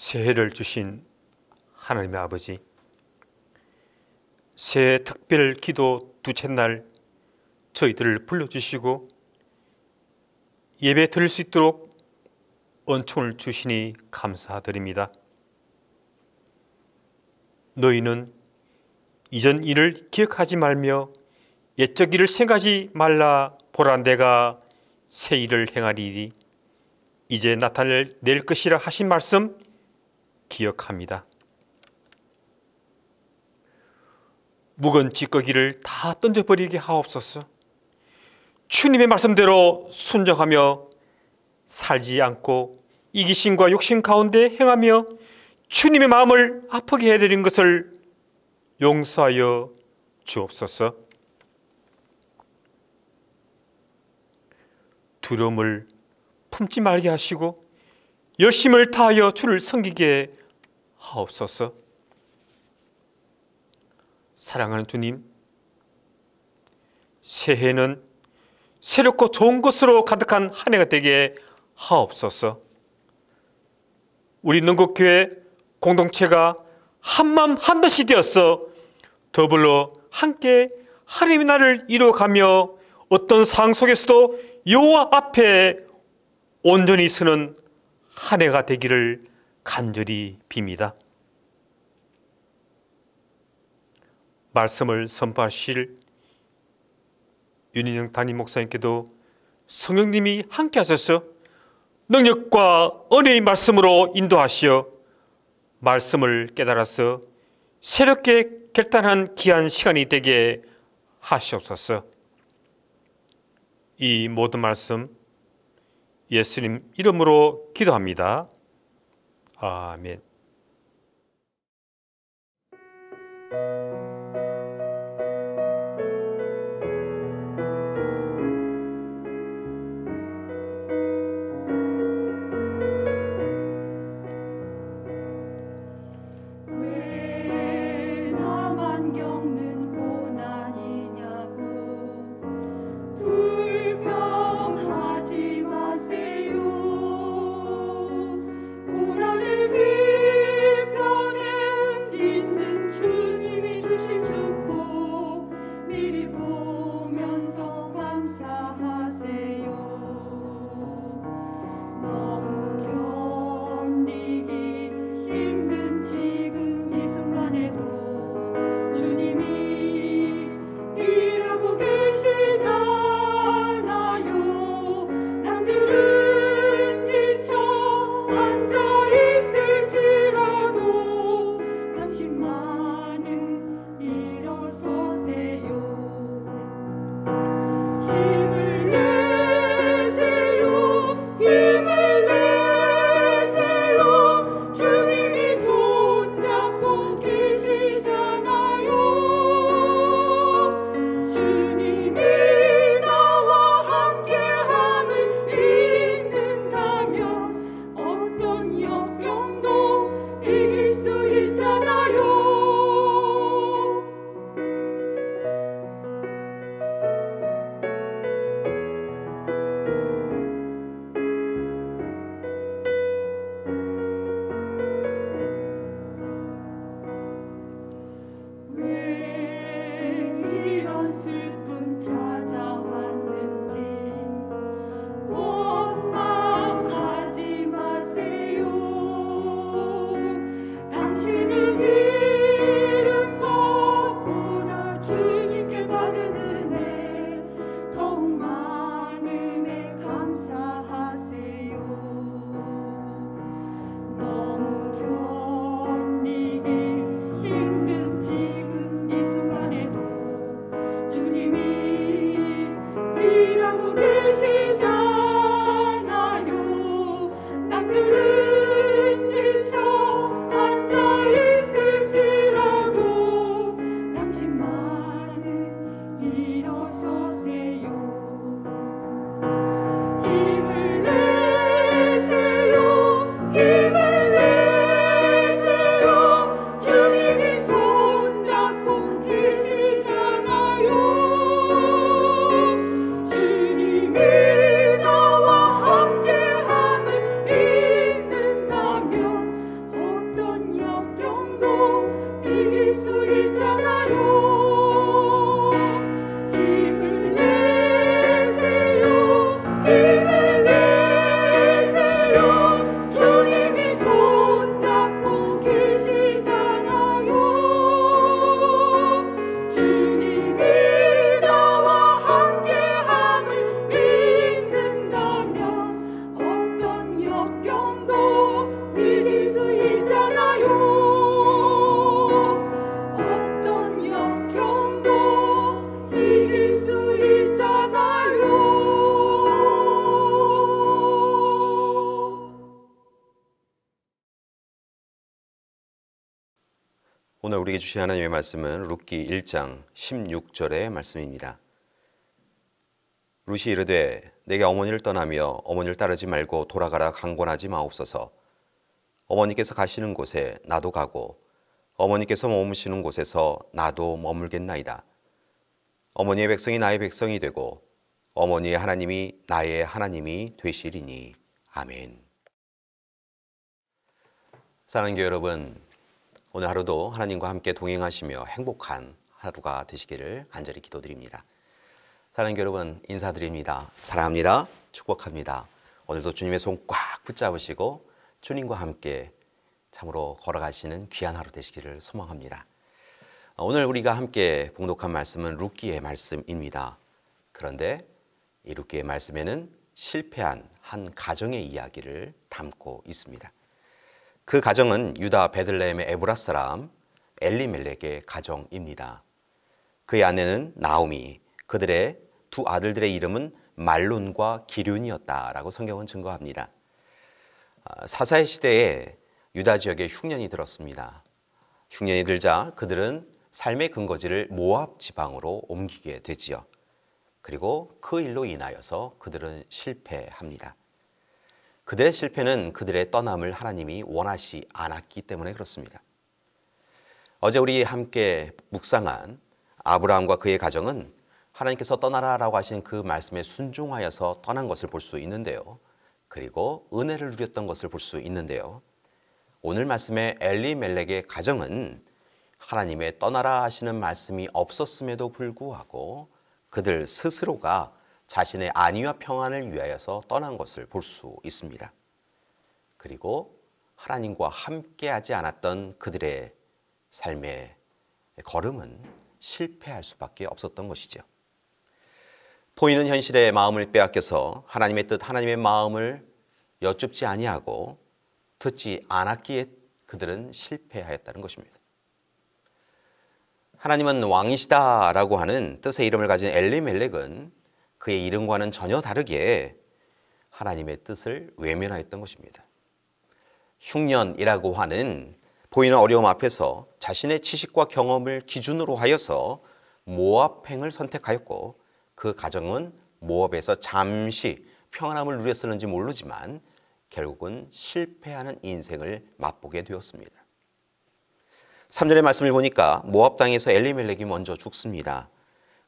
새해를 주신 하나님의 아버지, 새해 특별 기도 두째 날 저희들을 불러주시고 예배 드릴 수 있도록 은총을 주시니 감사드립니다. 너희는 이전 일을 기억하지 말며 옛적 일을 생각하지 말라. 보라, 내가 새 일을 행하리니 이제 나타낼 것이라 하신 말씀 기억합니다. 묵은 찌꺼기를 다 던져버리게 하옵소서. 주님의 말씀대로 순종하며 살지 않고 이기심과 욕심 가운데 행하며 주님의 마음을 아프게 해드린 것을 용서하여 주옵소서. 두려움을 품지 말게 하시고 열심을 다하여 주를 섬기게 하옵소서. 사랑하는 주님, 새해는 새롭고 좋은 것으로 가득한 한 해가 되게 하옵소서. 우리 능곡교회 공동체가 한마음 한뜻이 되어서 더불어 함께 하나님의 나라를 이루어가며 어떤 상황 속에서도 여호와 앞에 온전히 서는 한 해가 되기를 간절히 빕니다. 말씀을 선포하실 윤인영 담임 목사님께도 성령님이 함께 하셔서 능력과 은혜의 말씀으로 인도하시어 말씀을 깨달아서 새롭게 결단한 귀한 시간이 되게 하시옵소서. 이 모든 말씀 예수님 이름으로 기도합니다. 아멘. 오늘 우리에게 주신 하나님의 말씀은 룻기 1장 16절의 말씀입니다. 룻이 이르되 내게 어머니를 떠나며 어머니를 따르지 말고 돌아가라 강권하지 마옵소서. 어머니께서 가시는 곳에 나도 가고 어머니께서 머무시는 곳에서 나도 머물겠나이다. 어머니의 백성이 나의 백성이 되고 어머니의 하나님이 나의 하나님이 되시리니. 아멘. 사랑하는 교회 여러분, 오늘 하루도 하나님과 함께 동행하시며 행복한 하루가 되시기를 간절히 기도드립니다. 사랑하는 교회 여러분, 인사드립니다. 사랑합니다. 축복합니다. 오늘도 주님의 손 꽉 붙잡으시고 주님과 함께 참으로 걸어가시는 귀한 하루 되시기를 소망합니다. 오늘 우리가 함께 봉독한 말씀은 룻기의 말씀입니다. 그런데 이 룻기의 말씀에는 실패한 한 가정의 이야기를 담고 있습니다. 그 가정은 유다 베들레헴의 에브라 사람 엘리멜렉의 가정입니다. 그의 아내는 나오미, 그들의 두 아들들의 이름은 말론과 기륜이었다라고 성경은 증거합니다. 사사의 시대에 유다 지역에 흉년이 들었습니다. 흉년이 들자 그들은 삶의 근거지를 모압 지방으로 옮기게 되지요. 그리고 그 일로 인하여서 그들은 실패합니다. 그들의 실패는 그들의 떠남을 하나님이 원하시 않았기 때문에 그렇습니다. 어제 우리 함께 묵상한 아브라함과 그의 가정은 하나님께서 떠나라라고 하신 그 말씀에 순종하여서 떠난 것을 볼 수 있는데요. 그리고 은혜를 누렸던 것을 볼 수 있는데요. 오늘 말씀의 엘리멜렉의 가정은 하나님의 떠나라 하시는 말씀이 없었음에도 불구하고 그들 스스로가 자신의 안위와 평안을 위하여서 떠난 것을 볼 수 있습니다. 그리고 하나님과 함께하지 않았던 그들의 삶의 걸음은 실패할 수밖에 없었던 것이죠. 보이는 현실의 마음을 빼앗겨서 하나님의 뜻, 하나님의 마음을 여쭙지 아니하고 듣지 않았기에 그들은 실패하였다는 것입니다. 하나님은 왕이시다라고 하는 뜻의 이름을 가진 엘리멜렉은 그의 이름과는 전혀 다르게 하나님의 뜻을 외면하였던 것입니다. 흉년이라고 하는 보이는 어려움 앞에서 자신의 지식과 경험을 기준으로 하여서 모압행을 선택하였고 그 가정은 모압에서 잠시 평안함을 누렸었는지 모르지만 결국은 실패하는 인생을 맛보게 되었습니다. 3절의 말씀을 보니까 모압 땅에서 엘리멜렉이 먼저 죽습니다.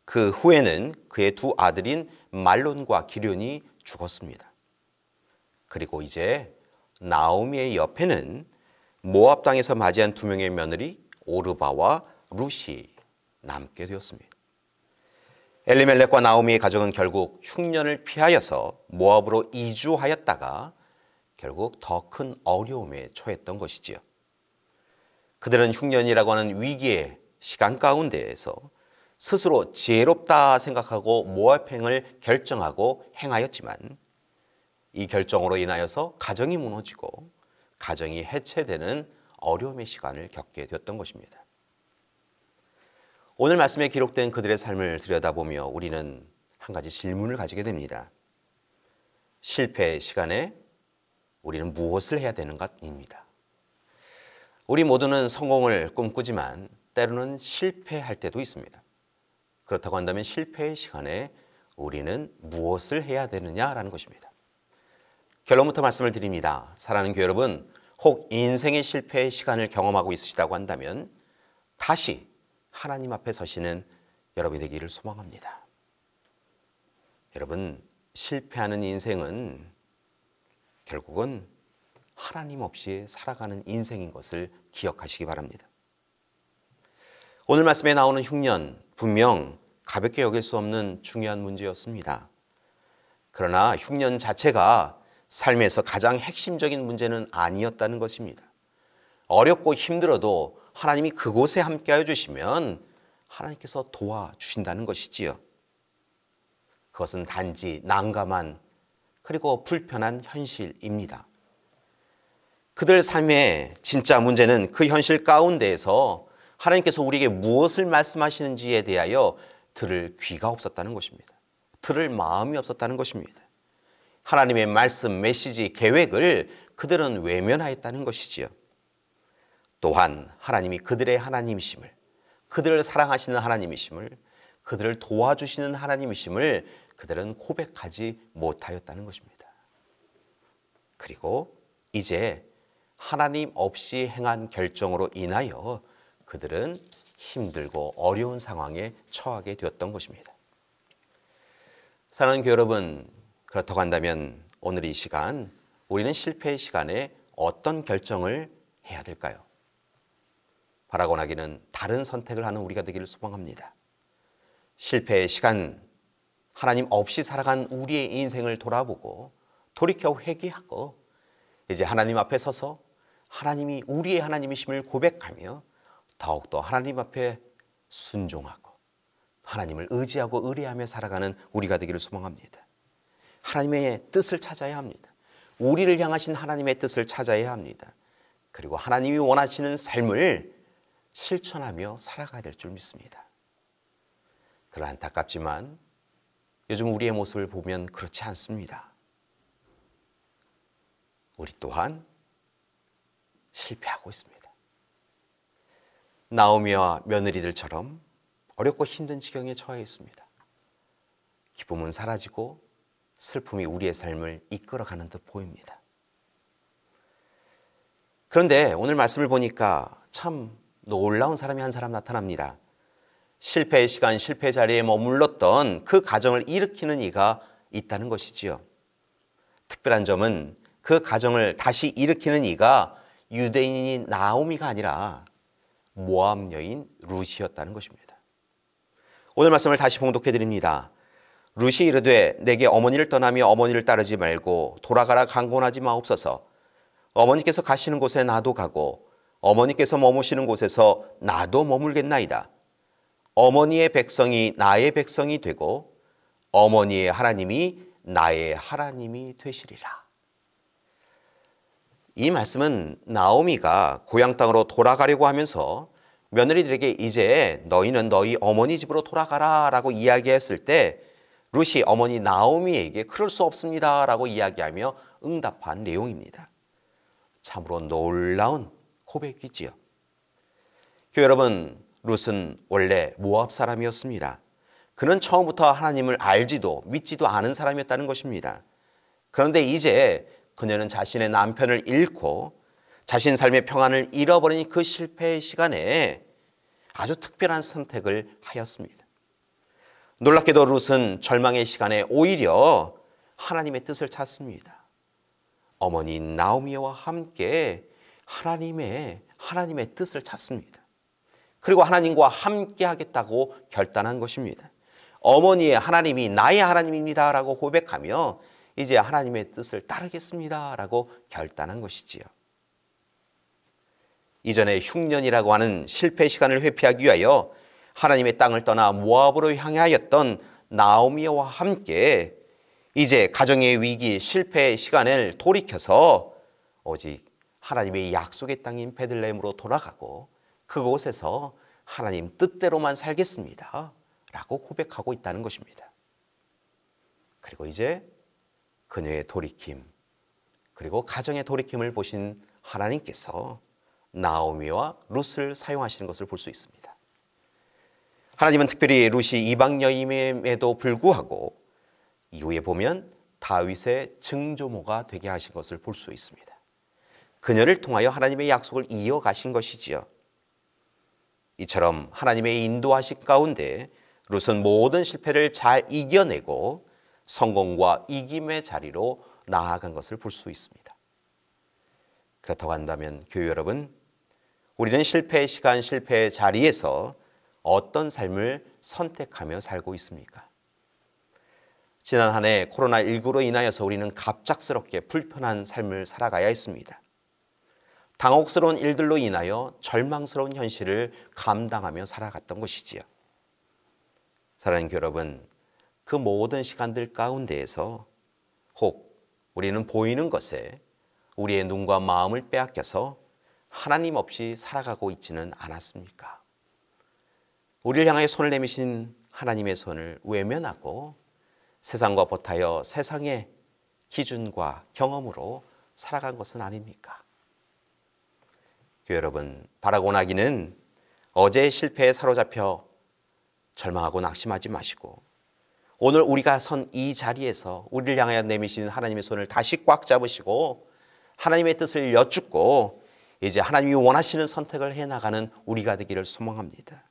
그 후에는 그의 두 아들인 말론과 기륜이 죽었습니다. 그리고 이제 나오미의 옆에는 모압 땅에서 맞이한 두 명의 며느리 오르바와 룻이 남게 되었습니다. 엘리멜렉과 나오미의 가정은 결국 흉년을 피하여서 모압으로 이주하였다가 결국 더 큰 어려움에 처했던 것이지요. 그들은 흉년이라고 하는 위기의 시간 가운데에서 스스로 지혜롭다 생각하고 모압행을 결정하고 행하였지만 이 결정으로 인하여서 가정이 무너지고 가정이 해체되는 어려움의 시간을 겪게 되었던 것입니다. 오늘 말씀에 기록된 그들의 삶을 들여다보며 우리는 한 가지 질문을 가지게 됩니다. 실패의 시간에 우리는 무엇을 해야 되는가입니다. 우리 모두는 성공을 꿈꾸지만 때로는 실패할 때도 있습니다. 그렇다고 한다면 실패의 시간에 우리는 무엇을 해야 되느냐라는 것입니다. 결론부터 말씀을 드립니다. 사랑하는 교회 여러분, 혹 인생의 실패의 시간을 경험하고 있으시다고 한다면 다시 하나님 앞에 서시는 여러분이 되기를 소망합니다. 여러분, 실패하는 인생은 결국은 하나님 없이 살아가는 인생인 것을 기억하시기 바랍니다. 오늘 말씀에 나오는 흉년, 분명 가볍게 여길 수 없는 중요한 문제였습니다. 그러나 흉년 자체가 삶에서 가장 핵심적인 문제는 아니었다는 것입니다. 어렵고 힘들어도 하나님이 그곳에 함께하여 주시면 하나님께서 도와주신다는 것이지요. 그것은 단지 난감한 그리고 불편한 현실입니다. 그들 삶의 진짜 문제는 그 현실 가운데에서 하나님께서 우리에게 무엇을 말씀하시는지에 대하여 들을 귀가 없었다는 것입니다. 들을 마음이 없었다는 것입니다. 하나님의 말씀, 메시지, 계획을 그들은 외면하였다는 것이지요. 또한 하나님이 그들의 하나님이심을, 그들을 사랑하시는 하나님이심을, 그들을 도와주시는 하나님이심을 그들은 고백하지 못하였다는 것입니다. 그리고 이제 하나님 없이 행한 결정으로 인하여 그들은 힘들고 어려운 상황에 처하게 되었던 것입니다. 사랑하는 교회 여러분, 그렇다고 한다면 오늘 이 시간 우리는 실패의 시간에 어떤 결정을 해야 될까요? 바라고 하기는 다른 선택을 하는 우리가 되기를 소망합니다. 실패의 시간, 하나님 없이 살아간 우리의 인생을 돌아보고 돌이켜 회개하고 이제 하나님 앞에 서서 하나님이 우리의 하나님이심을 고백하며 더욱더 하나님 앞에 순종하고 하나님을 의지하고 의뢰하며 살아가는 우리가 되기를 소망합니다. 하나님의 뜻을 찾아야 합니다. 우리를 향하신 하나님의 뜻을 찾아야 합니다. 그리고 하나님이 원하시는 삶을 실천하며 살아가야 될 줄 믿습니다. 그러나 안타깝지만 요즘 우리의 모습을 보면 그렇지 않습니다. 우리 또한 실패하고 있습니다. 나오미와 며느리들처럼 어렵고 힘든 지경에 처해 있습니다. 기쁨은 사라지고 슬픔이 우리의 삶을 이끌어가는 듯 보입니다. 그런데 오늘 말씀을 보니까 참 놀라운 사람이 한 사람 나타납니다. 실패의 시간, 실패 자리에 머물렀던 그 가정을 일으키는 이가 있다는 것이지요. 특별한 점은 그 가정을 다시 일으키는 이가 유대인인 나오미가 아니라 모압 여인 룻이었다는 것입니다. 오늘 말씀을 다시 봉독해 드립니다. 룻이 이르되 내게 어머니를 떠나며 어머니를 따르지 말고 돌아가라 강권하지 마옵소서. 어머니께서 가시는 곳에 나도 가고 어머니께서 머무시는 곳에서 나도 머물겠나이다. 어머니의 백성이 나의 백성이 되고 어머니의 하나님이 나의 하나님이 되시리라. 이 말씀은 나오미가 고향 땅으로 돌아가려고 하면서 며느리들에게 이제 너희는 너희 어머니 집으로 돌아가라 라고 이야기했을 때 룻이 어머니 나오미에게 그럴 수 없습니다 라고 이야기하며 응답한 내용입니다. 참으로 놀라운 고백이지요. 교회 여러분, 룻은 원래 모압 사람이었습니다. 그는 처음부터 하나님을 알지도 믿지도 않은 사람이었다는 것입니다. 그런데 이제 그녀는 자신의 남편을 잃고 자신 삶의 평안을 잃어버린 그 실패의 시간에 아주 특별한 선택을 하였습니다. 놀랍게도 룻은 절망의 시간에 오히려 하나님의 뜻을 찾습니다. 어머니 나오미와 함께 하나님의 뜻을 찾습니다. 그리고 하나님과 함께 하겠다고 결단한 것입니다. 어머니의 하나님이 나의 하나님입니다 라고 고백하며 이제 하나님의 뜻을 따르겠습니다 라고 결단한 것이지요. 이전에 흉년이라고 하는 실패 시간을 회피하기 위하여 하나님의 땅을 떠나 모압으로 향하였던 나오미와 함께 이제 가정의 위기, 실패의 시간을 돌이켜서 오직 하나님의 약속의 땅인 베들레헴으로 돌아가고 그곳에서 하나님 뜻대로만 살겠습니다 라고 고백하고 있다는 것입니다. 그리고 이제 그녀의 돌이킴, 그리고 가정의 돌이킴을 보신 하나님께서 나오미와 룻을 사용하시는 것을 볼 수 있습니다. 하나님은 특별히 룻이 이방 여인임에도 불구하고 이후에 보면 다윗의 증조모가 되게 하신 것을 볼 수 있습니다. 그녀를 통하여 하나님의 약속을 이어가신 것이지요. 이처럼 하나님의 인도하신 가운데 룻은 모든 실패를 잘 이겨내고 성공과 이김의 자리로 나아간 것을 볼 수 있습니다. 그렇다고 한다면 교회 여러분, 우리는 실패의 시간, 실패의 자리에서 어떤 삶을 선택하며 살고 있습니까? 지난 한 해 코로나19로 인하여서 우리는 갑작스럽게 불편한 삶을 살아가야 했습니다. 당혹스러운 일들로 인하여 절망스러운 현실을 감당하며 살아갔던 것이지요. 사랑하는 여러분, 그 모든 시간들 가운데에서 혹 우리는 보이는 것에 우리의 눈과 마음을 빼앗겨서 하나님 없이 살아가고 있지는 않았습니까? 우리를 향하여 손을 내미신 하나님의 손을 외면하고 세상과 버타여 세상의 기준과 경험으로 살아간 것은 아닙니까? 교회 여러분, 바라고 나기는 어제의 실패에 사로잡혀 절망하고 낙심하지 마시고 오늘 우리가 선 이 자리에서 우리를 향하여 내미시는 하나님의 손을 다시 꽉 잡으시고 하나님의 뜻을 여쭙고 이제 하나님이 원하시는 선택을 해나가는 우리가 되기를 소망합니다.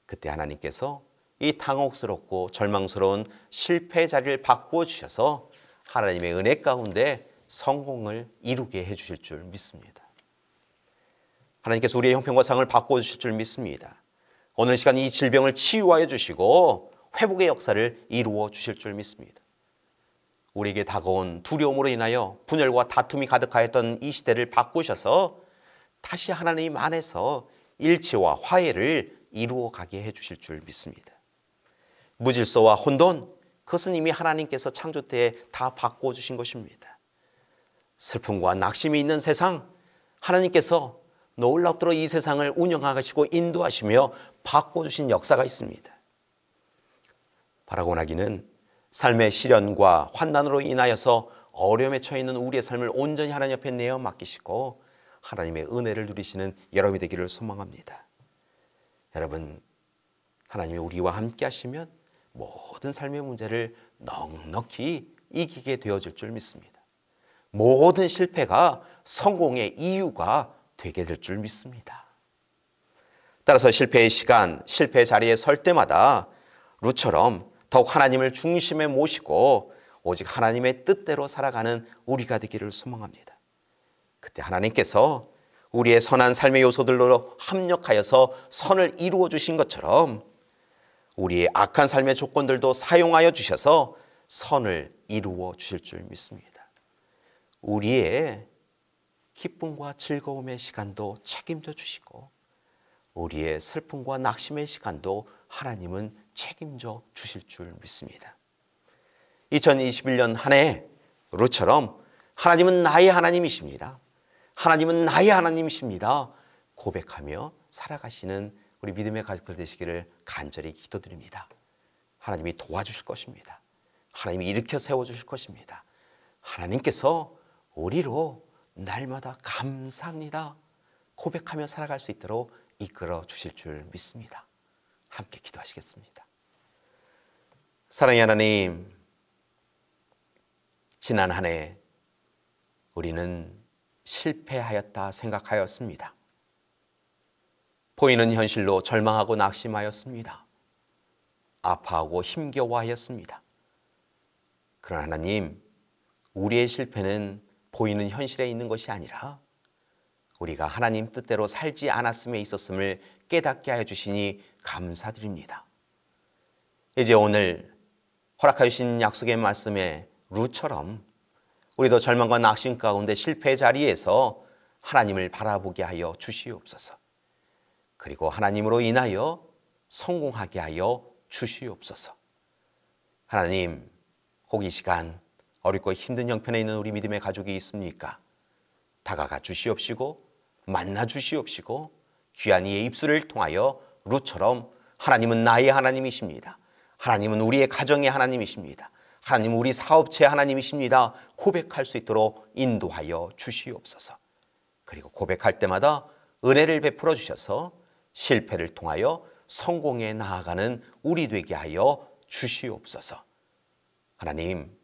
그때 하나님께서 이 당혹스럽고 절망스러운 실패의 자리를 바꾸어 주셔서 하나님의 은혜 가운데 성공을 이루게 해주실 줄 믿습니다. 하나님께서 우리의 형편과 상을 바꾸어 주실 줄 믿습니다. 오늘 시간 이 질병을 치유하여 주시고 회복의 역사를 이루어 주실 줄 믿습니다. 우리에게 다가온 두려움으로 인하여 분열과 다툼이 가득하였던 이 시대를 바꾸셔서 다시 하나님 안에서 일치와 화해를 이루어 가게 해주실 줄 믿습니다. 무질서와 혼돈, 그것은 이미 하나님께서 창조 때에 다 바꾸어 주신 것입니다. 슬픔과 낙심이 있는 세상, 하나님께서 놀랍도록 이 세상을 운영하시고 인도하시며 바꿔주신 역사가 있습니다. 바라고 나기는 삶의 시련과 환난으로 인하여서 어려움에 처해 있는 우리의 삶을 온전히 하나님 옆에 내어 맡기시고 하나님의 은혜를 누리시는 여러분이 되기를 소망합니다. 여러분, 하나님이 우리와 함께 하시면 모든 삶의 문제를 넉넉히 이기게 되어질 줄 믿습니다. 모든 실패가 성공의 이유가 되게 될 줄 믿습니다. 따라서 실패의 시간, 실패의 자리에 설 때마다 룻처럼 더욱 하나님을 중심에 모시고 오직 하나님의 뜻대로 살아가는 우리가 되기를 소망합니다. 그때 하나님께서 우리의 선한 삶의 요소들로 합력하여서 선을 이루어 주신 것처럼 우리의 악한 삶의 조건들도 사용하여 주셔서 선을 이루어 주실 줄 믿습니다. 우리의 기쁨과 즐거움의 시간도 책임져 주시고 우리의 슬픔과 낙심의 시간도 하나님은 책임져 주실 줄 믿습니다. 2021년 한 해 룻처럼 하나님은 나의 하나님이십니다. 하나님은 나의 하나님이십니다. 고백하며 살아가시는 우리 믿음의 가족들 되시기를 간절히 기도드립니다. 하나님이 도와주실 것입니다. 하나님이 일으켜 세워주실 것입니다. 하나님께서 우리로 날마다 감사합니다 고백하며 살아갈 수 있도록 이끌어 주실 줄 믿습니다. 함께 기도하시겠습니다. 사랑의 하나님, 지난 한 해 우리는 실패하였다 생각하였습니다. 보이는 현실로 절망하고 낙심하였습니다. 아파하고 힘겨워하였습니다. 그러나 하나님, 우리의 실패는 보이는 현실에 있는 것이 아니라 우리가 하나님 뜻대로 살지 않았음에 있었음을 깨닫게 하여 주시니 감사드립니다. 이제 오늘 허락하여 주신 약속의 말씀에 룻처럼 우리도 절망과 낙심 가운데 실패의 자리에서 하나님을 바라보게 하여 주시옵소서. 그리고 하나님으로 인하여 성공하게 하여 주시옵소서. 하나님, 혹 이 시간 어렵고 힘든 형편에 있는 우리 믿음의 가족이 있습니까? 다가가 주시옵시고 만나 주시옵시고 귀한 이의 입술을 통하여 룻처럼 하나님은 나의 하나님이십니다. 하나님은 우리의 가정의 하나님이십니다. 하나님은 우리 사업체의 하나님이십니다. 고백할 수 있도록 인도하여 주시옵소서. 그리고 고백할 때마다 은혜를 베풀어 주셔서 실패를 통하여 성공에 나아가는 우리 되게 하여 주시옵소서. 하나님,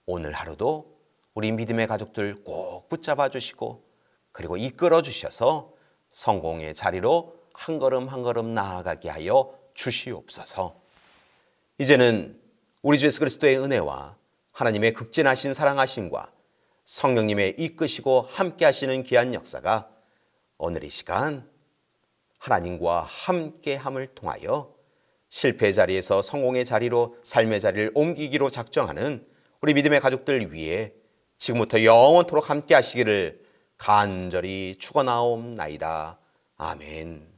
오늘 하루도 우리 믿음의 가족들 꼭 붙잡아 주시고 그리고 이끌어 주셔서 성공의 자리로 한 걸음 한 걸음 나아가게 하여 주시옵소서. 이제는 우리 주 예수 그리스도의 은혜와 하나님의 극진하신 사랑하심과 성령님의 이끄시고 함께 하시는 귀한 역사가 오늘 이 시간 하나님과 함께함을 통하여 실패의 자리에서 성공의 자리로 삶의 자리를 옮기기로 작정하는 우리 믿음의 가족들 위해 지금부터 영원토록 함께 하시기를 간절히 축원하옵나이다. 아멘.